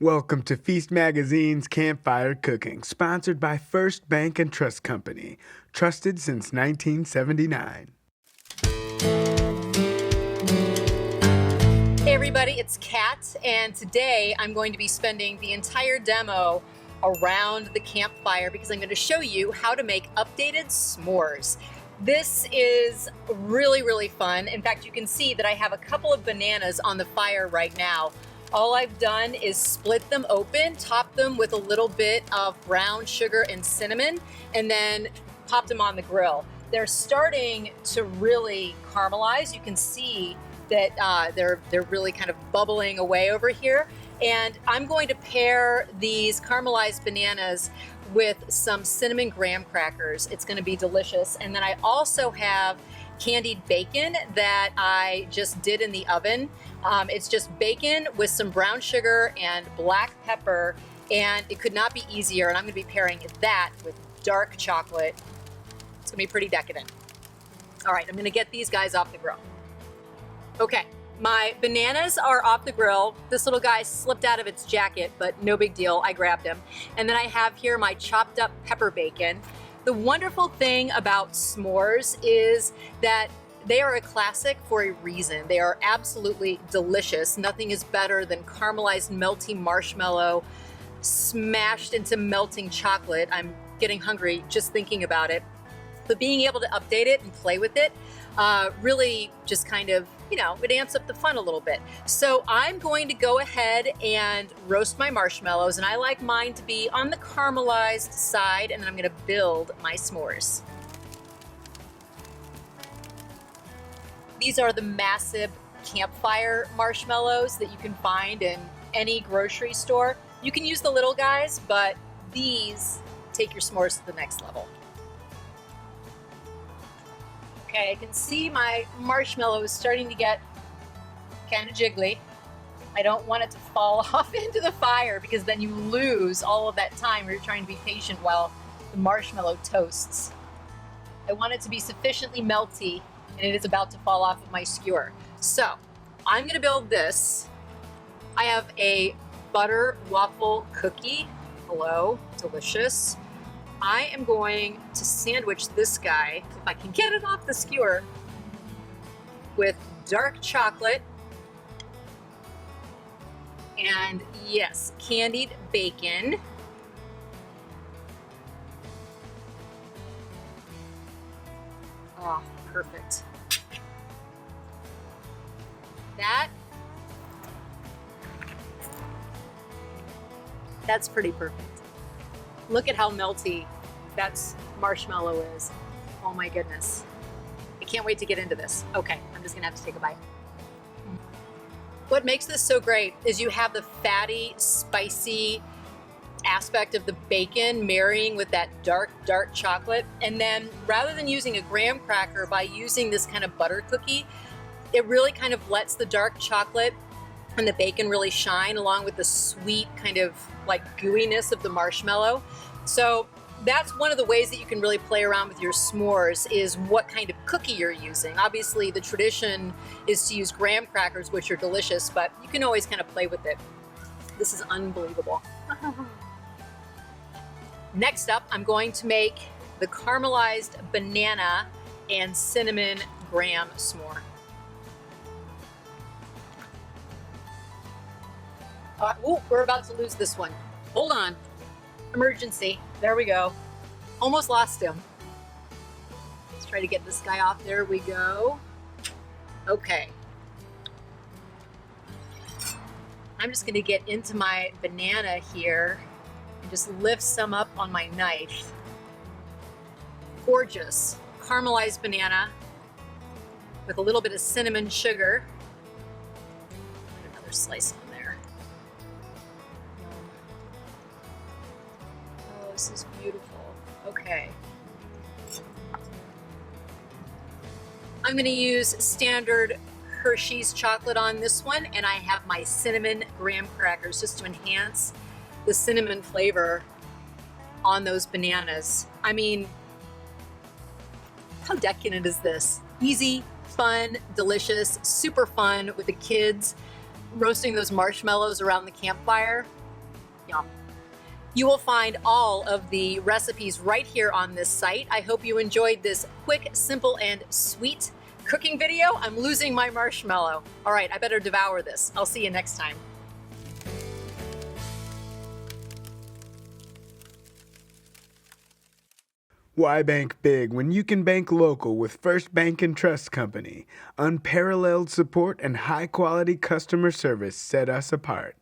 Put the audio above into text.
Welcome to Feast Magazine's Campfire Cooking, sponsored by First Bank and Trust Company, trusted since 1979. Hey everybody, it's Kat, and today I'm going to be spending the entire demo around the campfire because I'm going to show you how to make updated s'mores. This is really fun. In fact, you can see that I have a couple of bananas on the fire right now. All I've done is split them open, top them with a little bit of brown sugar and cinnamon, and then popped them on the grill. They're starting to really caramelize. You can see that they're really kind of bubbling away over here. And I'm going to pair these caramelized bananas with some cinnamon graham crackers. It's going to be delicious. And then I also have candied bacon that I just did in the oven. It's just bacon with some brown sugar and black pepper, and it could not be easier. And I'm going to be pairing that with dark chocolate. It's going to be pretty decadent. All right, I'm going to get these guys off the grill. Okay, my bananas are off the grill. This little guy slipped out of its jacket, but no big deal. I grabbed him. And then I have here my chopped up pepper bacon. The wonderful thing about s'mores is that they are a classic for a reason. They are absolutely delicious. Nothing is better than caramelized melty marshmallow smashed into melting chocolate. I'm getting hungry just thinking about it. But being able to update it and play with it really just kind of, it amps up the fun a little bit. So I'm going to go ahead and roast my marshmallows, and I like mine to be on the caramelized side, and then I'm going to build my s'mores. These are the massive campfire marshmallows that you can find in any grocery store. You can use the little guys, but these take your s'mores to the next level. Okay, I can see my marshmallow is starting to get kind of jiggly. I don't want it to fall off into the fire because then you lose all of that time where you're trying to be patient while the marshmallow toasts. I want it to be sufficiently melty, and it is about to fall off of my skewer. So I'm gonna build this. I have a butter waffle cookie. Hello, delicious. I am going to sandwich this guy, if I can get it off the skewer, with dark chocolate and, yes, candied bacon. Oh, perfect. That's pretty perfect. Look at how melty that marshmallow is. Oh my goodness. I can't wait to get into this. Okay, I'm just gonna have to take a bite. What makes this so great is you have the fatty, spicy aspect of the bacon marrying with that dark chocolate. And then rather than using a graham cracker, by using this kind of butter cookie, it really kind of lets the dark chocolate and the bacon really shine along with the sweet kind of like gooiness of the marshmallow. So that's one of the ways that you can really play around with your s'mores, is what kind of cookie you're using. Obviously the tradition is to use graham crackers, which are delicious, but you can always kind of play with it. This is unbelievable. Next up, I'm going to make the caramelized banana and cinnamon graham s'more. We're about to lose this one. Hold on. Emergency. There we go. Almost lost him. Let's try to get this guy off. There we go. Okay. I'm just going to get into my banana here and just lift some up on my knife. Gorgeous caramelized banana with a little bit of cinnamon sugar. Put another slice on there. Oh, this is beautiful. Okay. I'm going to use standard Hershey's chocolate on this one, and I have my cinnamon graham crackers just to enhance the cinnamon flavor on those bananas. I mean, how decadent is this? Easy, fun, delicious, super fun with the kids, roasting those marshmallows around the campfire. Yum. You will find all of the recipes right here on this site. I hope you enjoyed this quick, simple, and sweet cooking video. I'm losing my marshmallow. All right, I better devour this. I'll see you next time. Why bank big when you can bank local with First Bank and Trust Company? Unparalleled support and high-quality customer service set us apart.